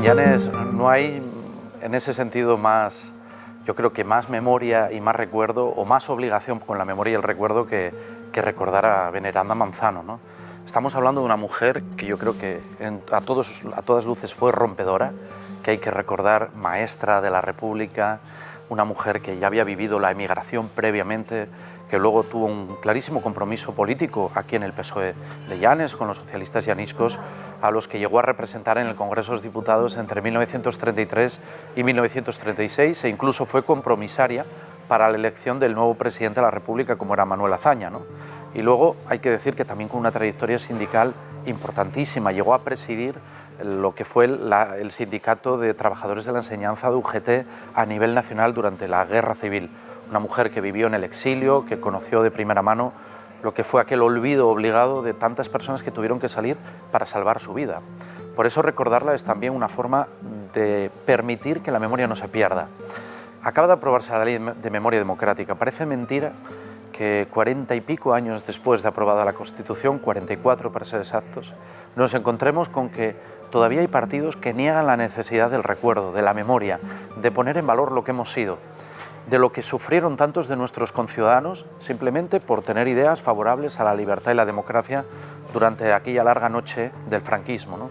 Llanes, no hay en ese sentido más, yo creo que más memoria y más recuerdo, o más obligación con la memoria y el recuerdo que recordar a Veneranda Manzano, ¿no? Estamos hablando de una mujer que yo creo que a todas luces fue rompedora, que hay que recordar, maestra de la República, una mujer que ya había vivido la emigración previamente, que luego tuvo un clarísimo compromiso político aquí en el PSOE de Llanes, con los socialistas llaniscos, a los que llegó a representar en el Congreso de los Diputados entre 1933 y 1936, e incluso fue compromisaria para la elección del nuevo presidente de la República, como era Manuel Azaña, ¿no? Y luego hay que decir que también con una trayectoria sindical importantísima, llegó a presidir lo que fue el Sindicato de Trabajadores de la Enseñanza de UGT a nivel nacional durante la Guerra Civil. Una mujer que vivió en el exilio, que conoció de primera mano lo que fue aquel olvido obligado de tantas personas que tuvieron que salir para salvar su vida. Por eso recordarla es también una forma de permitir que la memoria no se pierda. Acaba de aprobarse la Ley de Memoria Democrática. Parece mentira que 40 y pico años después de aprobada la Constitución, 44 para ser exactos, nos encontremos con que todavía hay partidos que niegan la necesidad del recuerdo, de la memoria, de poner en valor lo que hemos sido, de lo que sufrieron tantos de nuestros conciudadanos simplemente por tener ideas favorables a la libertad y la democracia durante aquella larga noche del franquismo, ¿no?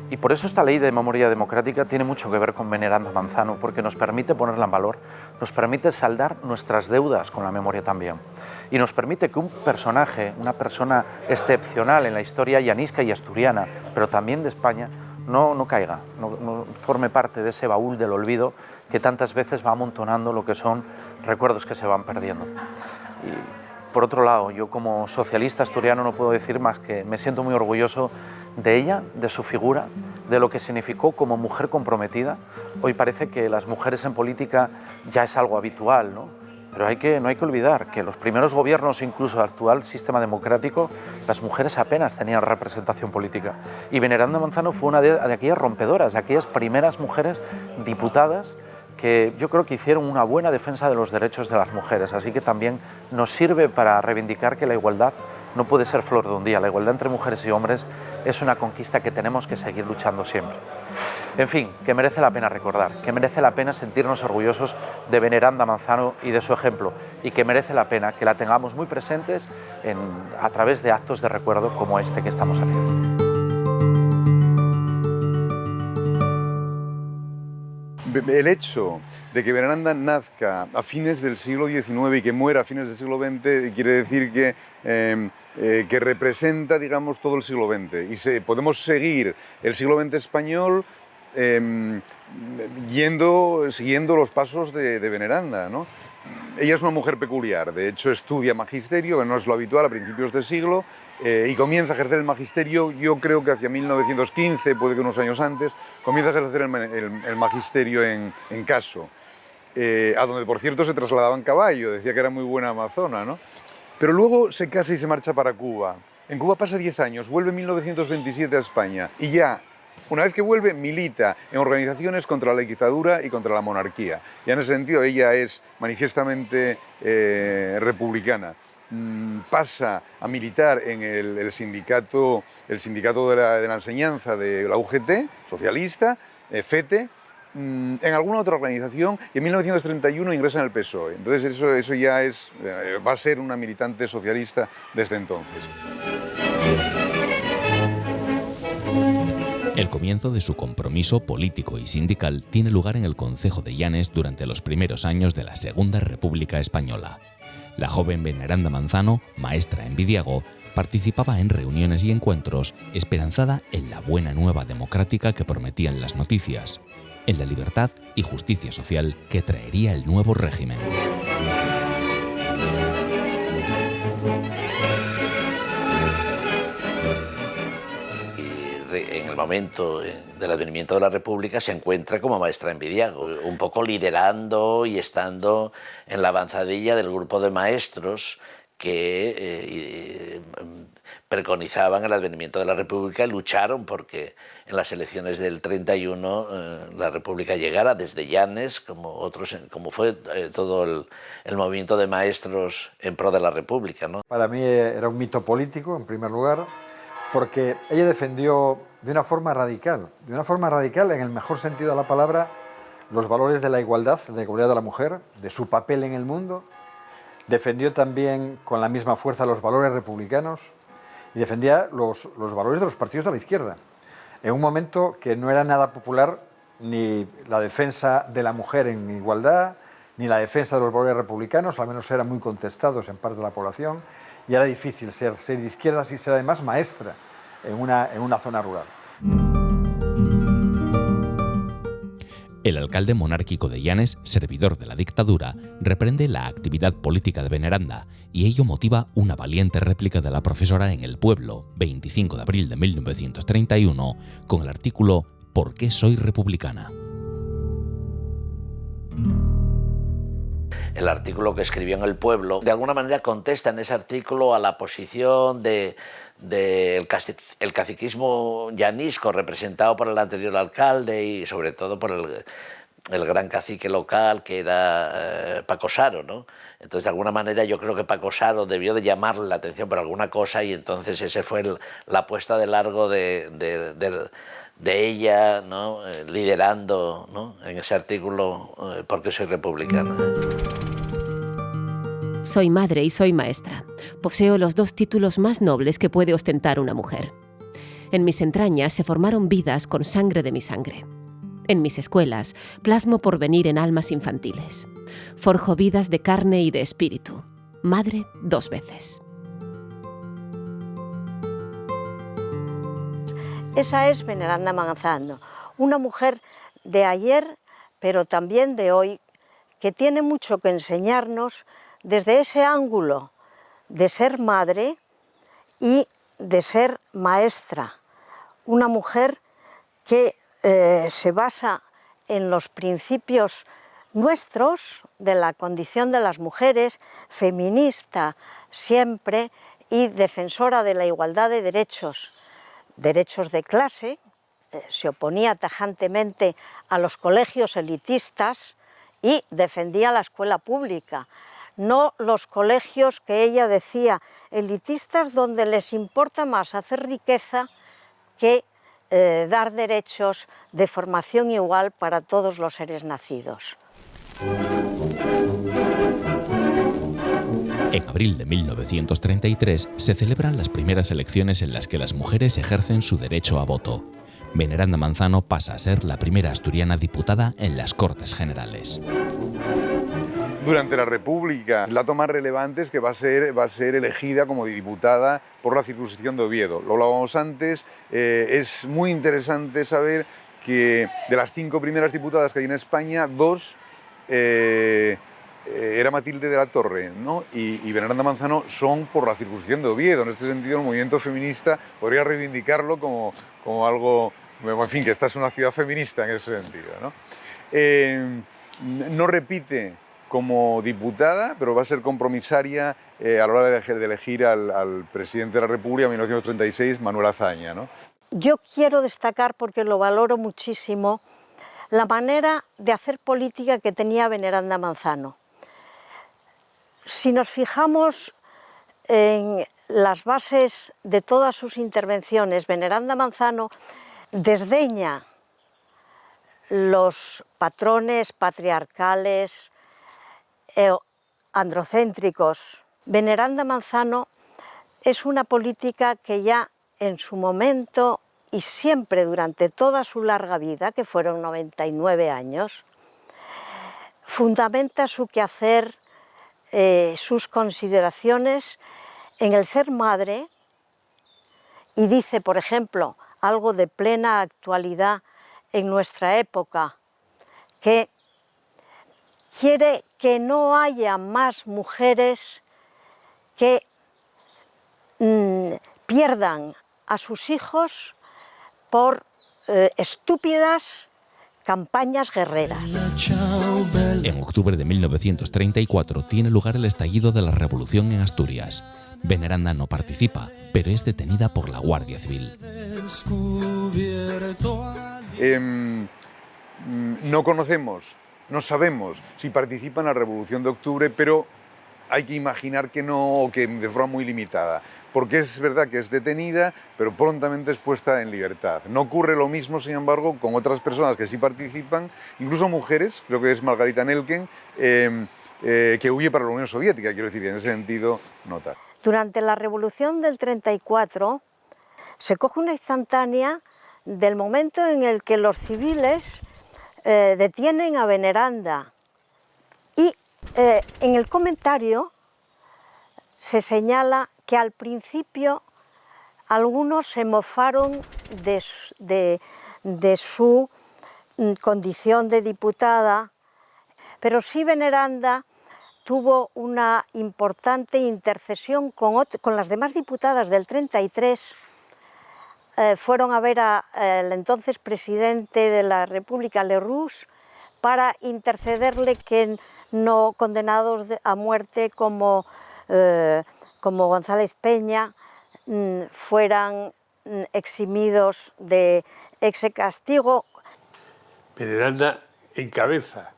Y por eso esta ley de memoria democrática tiene mucho que ver con Veneranda Manzano, porque nos permite ponerla en valor, nos permite saldar nuestras deudas con la memoria también. Y nos permite que un personaje, una persona excepcional en la historia llanisca y asturiana, pero también de España, no caiga, no forme parte de ese baúl del olvido que tantas veces va amontonando lo que son recuerdos que se van perdiendo. Y por otro lado, yo como socialista asturiano no puedo decir más que me siento muy orgulloso de ella, de su figura, de lo que significó como mujer comprometida. Hoy parece que las mujeres en política ya es algo habitual, ¿no? Pero no hay que olvidar que los primeros gobiernos, incluso el actual sistema democrático, las mujeres apenas tenían representación política. Y Veneranda Manzano fue una de aquellas rompedoras, de aquellas primeras mujeres diputadas que yo creo que hicieron una buena defensa de los derechos de las mujeres. Así que también nos sirve para reivindicar que la igualdad no puede ser flor de un día. La igualdad entre mujeres y hombres es una conquista que tenemos que seguir luchando siempre. En fin, que merece la pena recordar, que merece la pena sentirnos orgullosos de Veneranda Manzano y de su ejemplo, y que merece la pena que la tengamos muy presentes a través de actos de recuerdo como este que estamos haciendo. El hecho de que Veneranda nazca a fines del siglo XIX y que muera a fines del siglo XX quiere decir que representa, digamos, todo el siglo XX. Y podemos seguir el siglo XX español siguiendo los pasos de Veneranda, ¿no? Ella es una mujer peculiar, de hecho estudia magisterio, que no es lo habitual a principios de siglo, y comienza a ejercer el magisterio, yo creo que hacia 1915, puede que unos años antes, comienza a ejercer el magisterio en Caso, a donde por cierto se trasladaba en caballo, decía que era muy buena amazona, ¿no? Pero luego se casa y se marcha para Cuba. En Cuba pasa 10 años, vuelve en 1927 a España y ya, una vez que vuelve, milita en organizaciones contra la dictadura y contra la monarquía. Ya en ese sentido ella es manifiestamente republicana. Pasa a militar en el sindicato de la enseñanza de la UGT, socialista, FETE, en alguna otra organización, y en 1931 ingresa en el PSOE. Entonces eso ya va a ser una militante socialista desde entonces. El comienzo de su compromiso político y sindical tiene lugar en el Concejo de Llanes durante los primeros años de la Segunda República Española. La joven Veneranda Manzano, maestra en Vidiago, participaba en reuniones y encuentros esperanzada en la buena nueva democrática que prometían las noticias, en la libertad y justicia social que traería el nuevo régimen. En el momento del advenimiento de la República se encuentra como maestra en Vidiago, un poco liderando y estando en la avanzadilla del grupo de maestros que preconizaban el advenimiento de la República y lucharon porque en las elecciones del 31 la República llegara desde Llanes, como fue todo el movimiento de maestros en pro de la República, ¿no? Para mí era un mito político, en primer lugar, porque ella defendió de una forma radical en el mejor sentido de la palabra, los valores de la igualdad de la mujer, de su papel en el mundo. Defendió también con la misma fuerza los valores republicanos y defendía los valores de los partidos de la izquierda, en un momento que no era nada popular ni la defensa de la mujer en igualdad, ni la defensa de los valores republicanos, al menos eran muy contestados en parte de la población, y era difícil ser de izquierdas y ser además maestra en una zona rural. El alcalde monárquico de Llanes, servidor de la dictadura, reprende la actividad política de Veneranda y ello motiva una valiente réplica de la profesora en El Pueblo, 25 de abril de 1931, con el artículo ¿Por qué soy republicana? El artículo que escribió en El Pueblo, de alguna manera contesta en ese artículo a la posición del caciquismo llanisco representado por el anterior alcalde y sobre todo por el gran cacique local que era Paco Saro, ¿no? Entonces, de alguna manera, yo creo que Paco Saro debió de llamarle la atención por alguna cosa y entonces ese fue la puesta de largo de ella, ¿no? Liderando, ¿no? En ese artículo ¿Por qué soy republicana? Soy madre y soy maestra. Poseo los dos títulos más nobles que puede ostentar una mujer. En mis entrañas se formaron vidas con sangre de mi sangre. En mis escuelas plasmo porvenir en almas infantiles. Forjo vidas de carne y de espíritu. Madre 2 veces. Esa es Veneranda Manzano, una mujer de ayer, pero también de hoy, que tiene mucho que enseñarnos desde ese ángulo de ser madre y de ser maestra. Una mujer que se basa en los principios nuestros de la condición de las mujeres, feminista siempre y defensora de la igualdad de derechos de clase, se oponía tajantemente a los colegios elitistas y defendía la escuela pública, no los colegios que ella decía elitistas donde les importa más hacer riqueza que dar derechos de formación igual para todos los seres nacidos. En abril de 1933 se celebran las primeras elecciones en las que las mujeres ejercen su derecho a voto. Veneranda Manzano pasa a ser la primera asturiana diputada en las Cortes Generales. Durante la República, el dato más relevante es que va a ser elegida como diputada por la circunscripción de Oviedo. Lo hablábamos antes, es muy interesante saber que de las 5 primeras diputadas que hay en España, 2 era Matilde de la Torre, ¿no? y Veneranda Manzano son por la circunscripción de Oviedo. En este sentido, el movimiento feminista podría reivindicarlo como algo, en fin, que esta es una ciudad feminista en ese sentido, ¿no? No repite como diputada, pero va a ser compromisaria a la hora de elegir al presidente de la República en 1936, Manuel Azaña, ¿no? Yo quiero destacar, porque lo valoro muchísimo, la manera de hacer política que tenía Veneranda Manzano. Si nos fijamos en las bases de todas sus intervenciones, Veneranda Manzano desdeña los patrones patriarcales, androcéntricos. Veneranda Manzano es una política que ya en su momento y siempre durante toda su larga vida, que fueron 99 años, fundamenta su quehacer, sus consideraciones en el ser madre y dice, por ejemplo, algo de plena actualidad en nuestra época, que quiere que no haya más mujeres que pierdan a sus hijos por estúpidas campañas guerreras. En octubre de 1934 tiene lugar el estallido de la Revolución en Asturias. Veneranda no participa, pero es detenida por la Guardia Civil. No conocemos, no sabemos si participa en la Revolución de Octubre, pero hay que imaginar que no, o que de forma muy limitada, porque es verdad que es detenida, pero prontamente es puesta en libertad. No ocurre lo mismo, sin embargo, con otras personas que sí participan, incluso mujeres, creo que es Margarita Nelken, que huye para la Unión Soviética, quiero decir, en ese sentido, nota. Durante la Revolución del 34 se coge una instantánea del momento en el que los civiles detienen a Veneranda y en el comentario se señala que al principio algunos se mofaron de su condición de diputada, pero sí Veneranda tuvo una importante intercesión con las demás diputadas del 33. Fueron a ver al entonces presidente de la República, Lerroux, para intercederle que no condenados a muerte como González Peña fueran eximidos de ese castigo. Veneranda encabeza,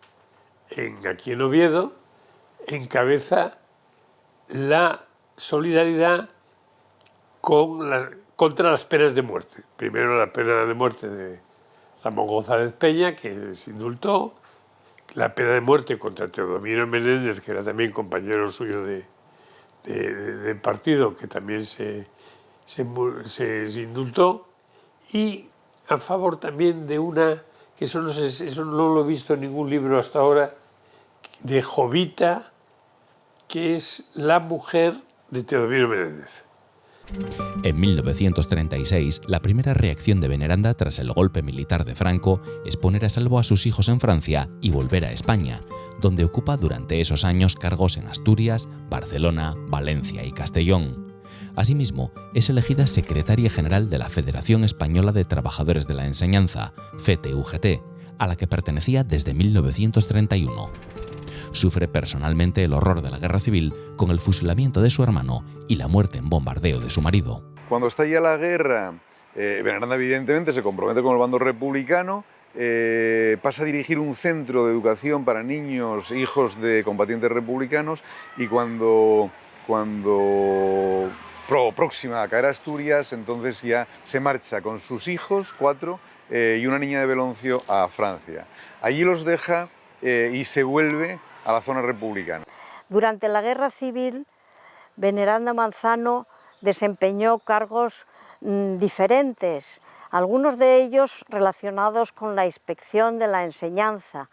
aquí en Oviedo, encabeza la solidaridad contra las penas de muerte. Primero la pena de muerte de Ramón González Peña, que se indultó, la pena de muerte contra Teodomiro Menéndez, que era también compañero suyo de partido, que también se indultó, y a favor también de una, que eso no lo he visto en ningún libro hasta ahora, de Jovita, que es la mujer de Teodomiro Menéndez. En 1936, la primera reacción de Veneranda tras el golpe militar de Franco es poner a salvo a sus hijos en Francia y volver a España, donde ocupa durante esos años cargos en Asturias, Barcelona, Valencia y Castellón. Asimismo, es elegida secretaria general de la Federación Española de Trabajadores de la Enseñanza, FETE-UGT, a la que pertenecía desde 1931. Sufre personalmente el horror de la guerra civil con el fusilamiento de su hermano y la muerte en bombardeo de su marido. Cuando estalla la guerra, Veneranda evidentemente se compromete con el bando republicano, pasa a dirigir un centro de educación para niños, hijos de combatientes republicanos, y cuando próxima a caer a Asturias, entonces ya se marcha con sus hijos, 4, y una niña de Beloncio a Francia. Allí los deja y se vuelve a la zona republicana. Durante la Guerra Civil, Veneranda Manzano desempeñó cargos diferentes, algunos de ellos relacionados con la inspección de la enseñanza.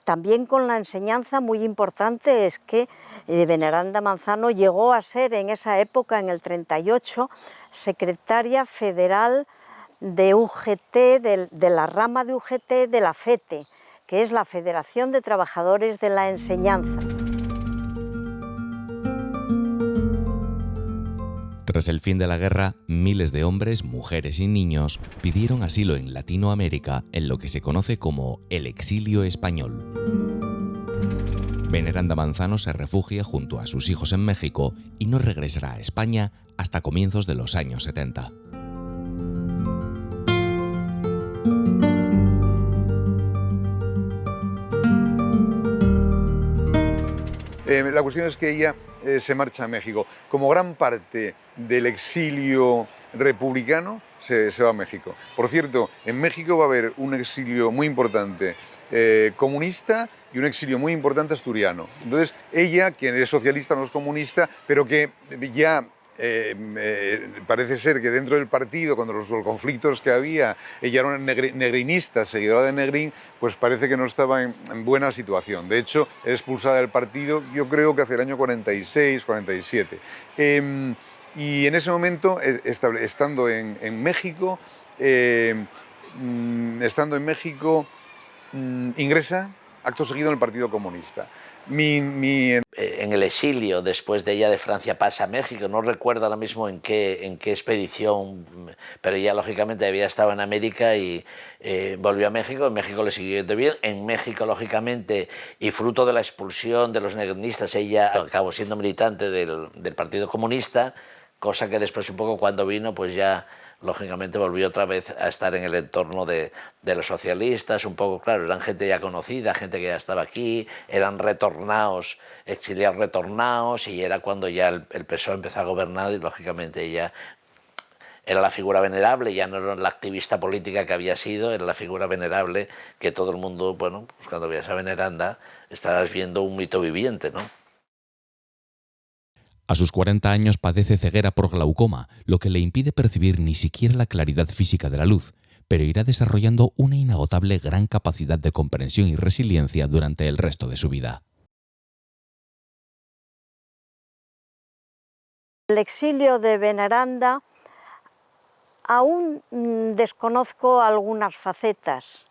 También con la enseñanza muy importante es que Veneranda Manzano llegó a ser en esa época, en el 38, secretaria federal de UGT, de la rama de UGT de la FETE, que es la Federación de Trabajadores de la Enseñanza. Tras el fin de la guerra, miles de hombres, mujeres y niños pidieron asilo en Latinoamérica en lo que se conoce como el exilio español. Veneranda Manzano se refugia junto a sus hijos en México y no regresará a España hasta comienzos de los años 70. La cuestión es que ella se marcha a México. Como gran parte del exilio republicano, se va a México. Por cierto, en México va a haber un exilio muy importante comunista y un exilio muy importante asturiano. Entonces, ella, quien es socialista, no es comunista, pero que ya parece ser que dentro del partido, cuando los conflictos que había, ella era una negrinista, seguidora de Negrín, pues parece que no estaba en buena situación. De hecho, es expulsada del partido, yo creo que hacia el año 46, 47. Y en ese momento, estando en México, ingresa acto seguido en el Partido Comunista. En el exilio, después de ella de Francia, pasa a México. No recuerdo ahora mismo en qué expedición, pero ella lógicamente había estado en América y volvió a México. En México le siguió yendo bien. En México, lógicamente, y fruto de la expulsión de los negrinistas, ella acabó siendo militante del Partido Comunista, cosa que después un poco cuando vino pues ya lógicamente volvió otra vez a estar en el entorno de los socialistas, un poco, claro, eran gente ya conocida, gente que ya estaba aquí, eran retornados, exiliados retornados, y era cuando ya el PSOE empezó a gobernar y lógicamente ella era la figura venerable, ya no era la activista política que había sido, era la figura venerable que todo el mundo, bueno, pues cuando veías a Veneranda estabas viendo un mito viviente, ¿no? A sus 40 años padece ceguera por glaucoma, lo que le impide percibir ni siquiera la claridad física de la luz, pero irá desarrollando una inagotable gran capacidad de comprensión y resiliencia durante el resto de su vida. El exilio de Veneranda aún desconozco algunas facetas,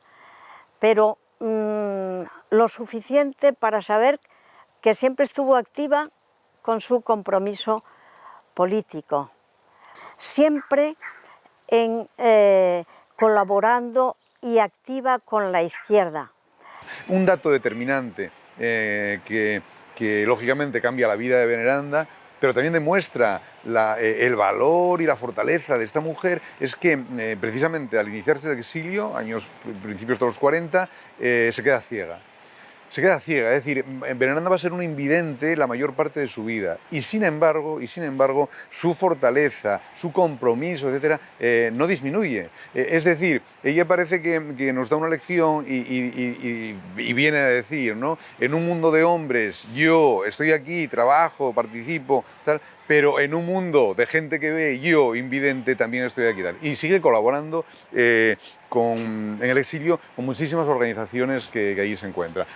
pero lo suficiente para saber que siempre estuvo activa con su compromiso político, siempre colaborando y activa con la izquierda. Un dato determinante que lógicamente cambia la vida de Veneranda, pero también demuestra el valor y la fortaleza de esta mujer, es que precisamente al iniciarse el exilio, principios de los 40, se queda ciega. Se queda ciega, es decir, Veneranda va a ser una invidente la mayor parte de su vida y sin embargo, su fortaleza, su compromiso, etcétera, no disminuye. Es decir, ella parece que nos da una lección y viene a decir, ¿no? En un mundo de hombres, yo estoy aquí, trabajo, participo, tal, pero en un mundo de gente que ve, yo, invidente, también estoy aquí, tal. Y sigue colaborando en el exilio con muchísimas organizaciones que allí se encuentran.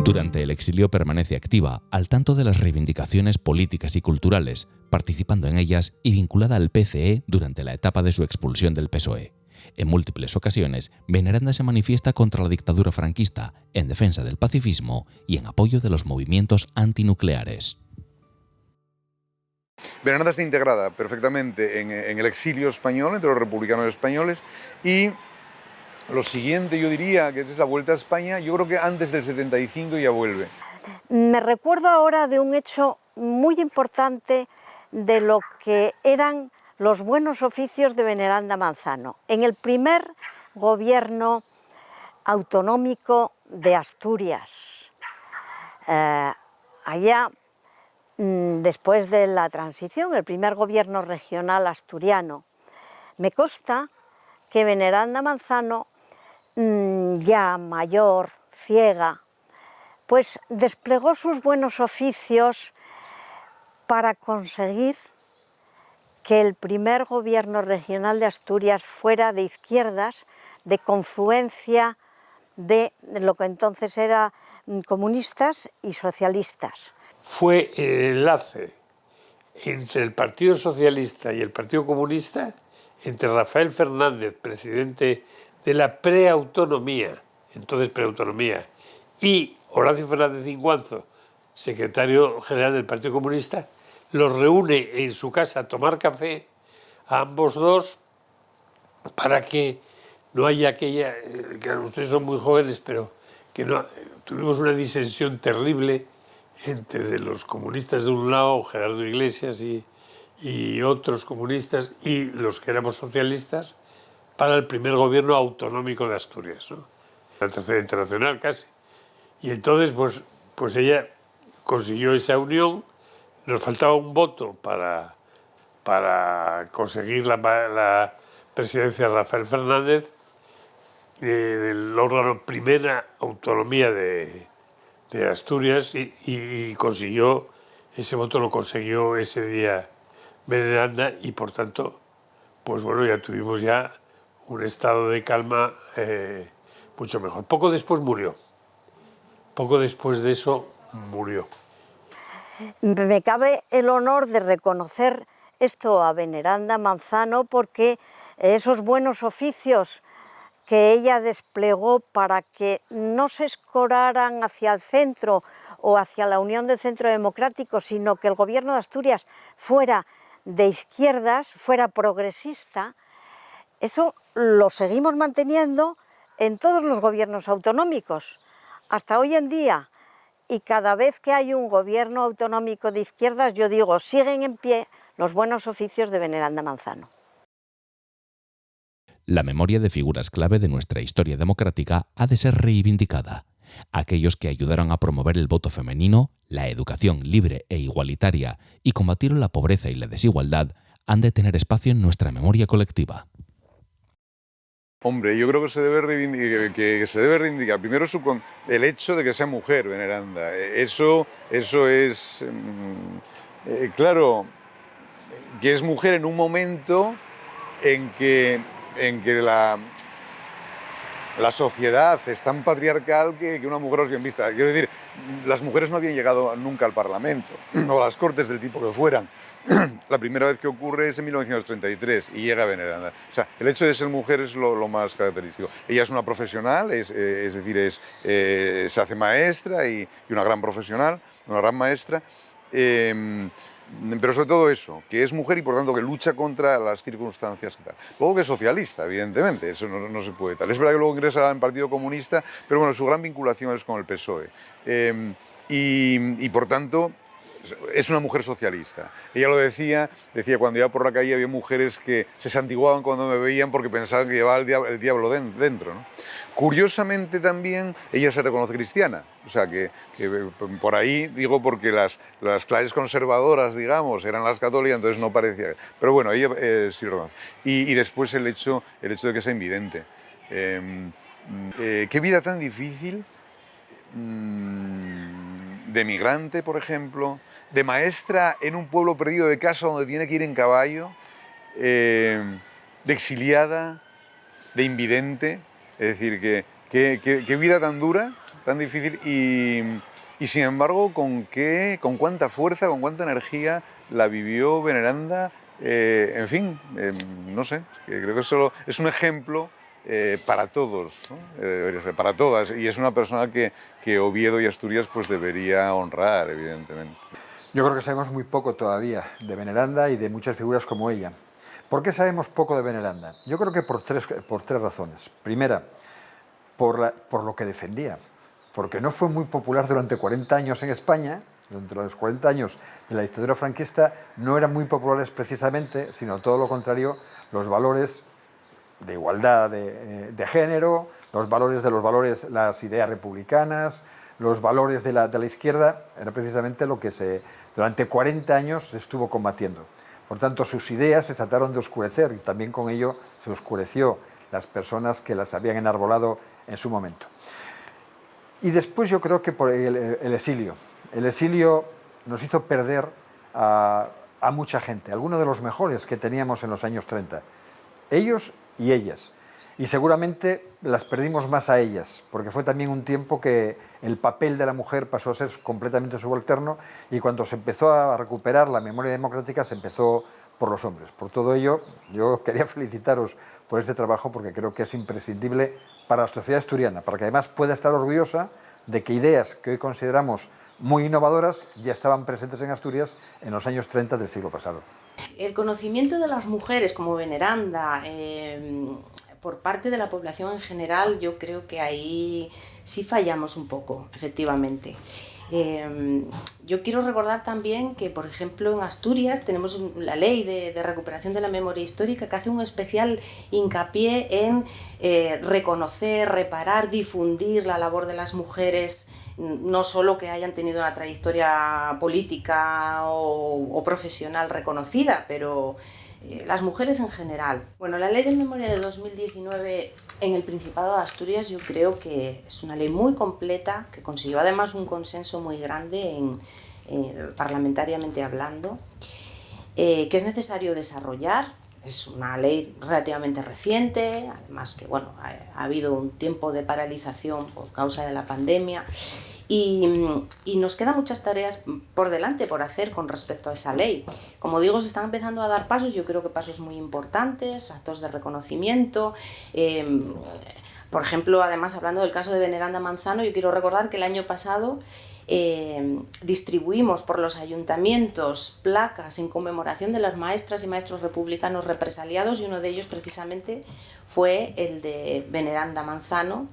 Durante el exilio permanece activa, al tanto de las reivindicaciones políticas y culturales, participando en ellas y vinculada al PCE durante la etapa de su expulsión del PSOE. En múltiples ocasiones, Veneranda se manifiesta contra la dictadura franquista, en defensa del pacifismo y en apoyo de los movimientos antinucleares. Veneranda está integrada perfectamente en el exilio español, entre los republicanos españoles, y lo siguiente yo diría que es la vuelta a España. Yo creo que antes del 75 ya vuelve. Me recuerdo ahora de un hecho muy importante de lo que eran los buenos oficios de Veneranda Manzano. En el primer gobierno autonómico de Asturias, allá después de la transición, el primer gobierno regional asturiano, me consta que Veneranda Manzano, ya mayor, ciega, pues desplegó sus buenos oficios para conseguir que el primer gobierno regional de Asturias fuera de izquierdas, de confluencia de lo que entonces eran comunistas y socialistas. Fue el enlace entre el Partido Socialista y el Partido Comunista, entre Rafael Fernández, presidente de la preautonomía, entonces preautonomía, y Horacio Fernández Inguanzo, secretario general del Partido Comunista, los reúne en su casa a tomar café a ambos dos para que no haya aquella, que ustedes son muy jóvenes, pero que no, tuvimos una disensión terrible entre los comunistas de un lado, Gerardo Iglesias y otros comunistas, y los que éramos socialistas, para el primer gobierno autonómico de Asturias, ¿no? La tercera internacional casi. Y entonces, pues ella consiguió esa unión. Nos faltaba un voto para conseguir la presidencia de Rafael Fernández, del órgano Primera Autonomía de Asturias, y consiguió, ese voto lo consiguió ese día Veneranda, y por tanto, pues bueno, ya tuvimos ya un estado de calma mucho mejor. Poco después murió. Poco después de eso murió. Me cabe el honor de reconocer esto a Veneranda Manzano, porque esos buenos oficios que ella desplegó para que no se escoraran hacia el centro o hacia la Unión de Centro Democrático, sino que el gobierno de Asturias fuera de izquierdas, fuera progresista, eso lo seguimos manteniendo en todos los gobiernos autonómicos, hasta hoy en día. Y cada vez que hay un gobierno autonómico de izquierdas, yo digo, siguen en pie los buenos oficios de Veneranda Manzano. La memoria de figuras clave de nuestra historia democrática ha de ser reivindicada. Aquellos que ayudaron a promover el voto femenino, la educación libre e igualitaria y combatieron la pobreza y la desigualdad han de tener espacio en nuestra memoria colectiva. Hombre, yo creo que se debe reivindicar primero el hecho de que sea mujer, Veneranda. Eso es, claro, que es mujer en un momento en que la sociedad es tan patriarcal que una mujer es bien vista. Quiero decir, las mujeres no habían llegado nunca al Parlamento o a las Cortes del tipo que fueran. La primera vez que ocurre es en 1933 y llega Veneranda. O sea, el hecho de ser mujer es lo más característico. Ella es una profesional, es decir, se hace maestra y una gran profesional, una gran maestra. Pero sobre todo eso, que es mujer y por tanto que lucha contra las circunstancias y tal. Luego que es socialista, evidentemente, eso no se puede tal. Es verdad que luego ingresa en el Partido Comunista, pero bueno, su gran vinculación es con el PSOE. Y por tanto, es una mujer socialista. Ella lo decía cuando iba por la calle había mujeres que se santiguaban cuando me veían porque pensaban que llevaba el diablo dentro, ¿no? Curiosamente también ella se reconoce cristiana, o sea que por ahí digo porque las clases conservadoras, digamos, eran las católicas, entonces no parecía. Pero bueno, ella sí lo reconoce. Y después el hecho de que sea invidente. Qué vida tan difícil de migrante, por ejemplo, de maestra en un pueblo perdido de casa donde tiene que ir en caballo, de exiliada, de invidente, es decir, qué vida tan dura, tan difícil y sin embargo con cuánta fuerza, con cuánta energía la vivió Veneranda, en fin, no sé, creo que eso es un ejemplo para todos, ¿no? Para todas, y es una persona que Oviedo y Asturias pues debería honrar, evidentemente. Yo creo que sabemos muy poco todavía de Veneranda y de muchas figuras como ella. ¿Por qué sabemos poco de Veneranda? Yo creo que por tres razones. Primera, por lo que defendía, porque no fue muy popular durante 40 años en España. Durante los 40 años de la dictadura franquista no eran muy populares precisamente, sino todo lo contrario, los valores de igualdad de género, los valores, las ideas republicanas, los valores de la izquierda, era precisamente lo que durante 40 años se estuvo combatiendo. Por tanto, sus ideas se trataron de oscurecer y también con ello se oscureció las personas que las habían enarbolado en su momento. Y después yo creo que por el exilio. El exilio nos hizo perder a mucha gente, algunos de los mejores que teníamos en los años 30. Ellos y ellas. Y seguramente las perdimos más a ellas, porque fue también un tiempo que el papel de la mujer pasó a ser completamente subalterno y cuando se empezó a recuperar la memoria democrática se empezó por los hombres. Por todo ello, yo quería felicitaros por este trabajo porque creo que es imprescindible para la sociedad asturiana, para que además pueda estar orgullosa de que ideas que hoy consideramos muy innovadoras ya estaban presentes en Asturias en los años 30 del siglo pasado. El conocimiento de las mujeres como Veneranda por parte de la población en general, yo creo que ahí sí fallamos un poco, efectivamente. Yo quiero recordar también que, por ejemplo, en Asturias tenemos la ley de recuperación de la memoria histórica que hace un especial hincapié en reconocer, reparar, difundir la labor de las mujeres, no solo que hayan tenido una trayectoria política o profesional reconocida, pero las mujeres en general. Bueno, la Ley de Memoria de 2019 en el Principado de Asturias yo creo que es una ley muy completa, que consiguió además un consenso muy grande parlamentariamente hablando, que es necesario desarrollar. Es una ley relativamente reciente, además que bueno, ha habido un tiempo de paralización por causa de la pandemia y nos quedan muchas tareas por delante por hacer con respecto a esa ley. Como digo, se están empezando a dar pasos, yo creo que pasos muy importantes, actos de reconocimiento. Por ejemplo, además hablando del caso de Veneranda Manzano, yo quiero recordar que el año pasado distribuimos por los ayuntamientos placas en conmemoración de las maestras y maestros republicanos represaliados y uno de ellos precisamente fue el de Veneranda Manzano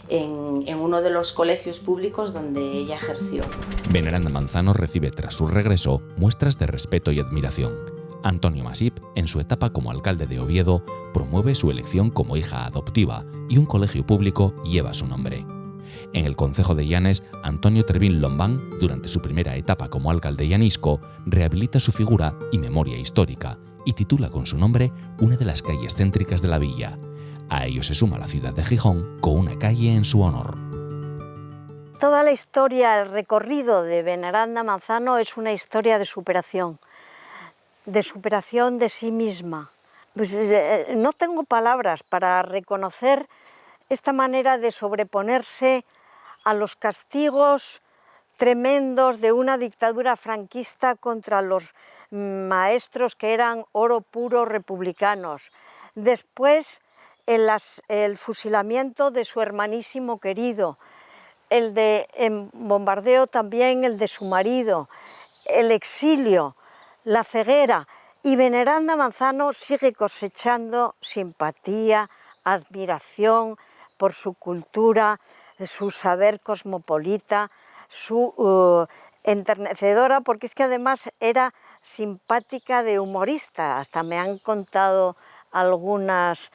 en uno de los colegios públicos donde ella ejerció. Veneranda Manzano recibe tras su regreso muestras de respeto y admiración. Antonio Masip, en su etapa como alcalde de Oviedo, promueve su elección como hija adoptiva y un colegio público lleva su nombre. En el concejo de Llanes, Antonio Trevín Lombán, durante su primera etapa como alcalde llanisco, rehabilita su figura y memoria histórica y titula con su nombre una de las calles céntricas de la villa. A ello se suma la ciudad de Gijón con una calle en su honor. Toda la historia, el recorrido de Veneranda Manzano es una historia de superación de sí misma. Pues, no tengo palabras para reconocer esta manera de sobreponerse a los castigos tremendos de una dictadura franquista contra los maestros que eran oro puro republicanos. Después el fusilamiento de su hermanísimo querido, el bombardeo también el de su marido, el exilio, la ceguera, y Veneranda Manzano sigue cosechando simpatía, admiración por su cultura, su saber cosmopolita, su enternecedora, porque es que además era simpática de humorista, hasta me han contado algunas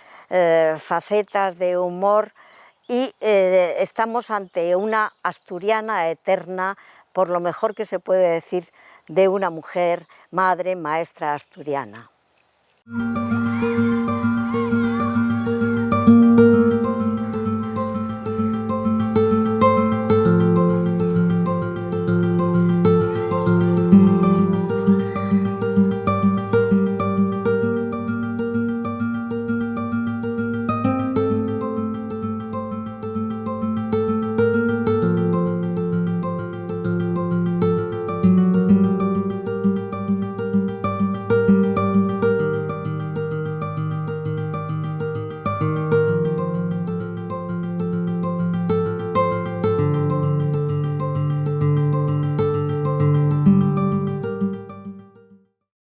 facetas de humor, y estamos ante una asturiana eterna, por lo mejor que se puede decir de una mujer, madre, maestra asturiana.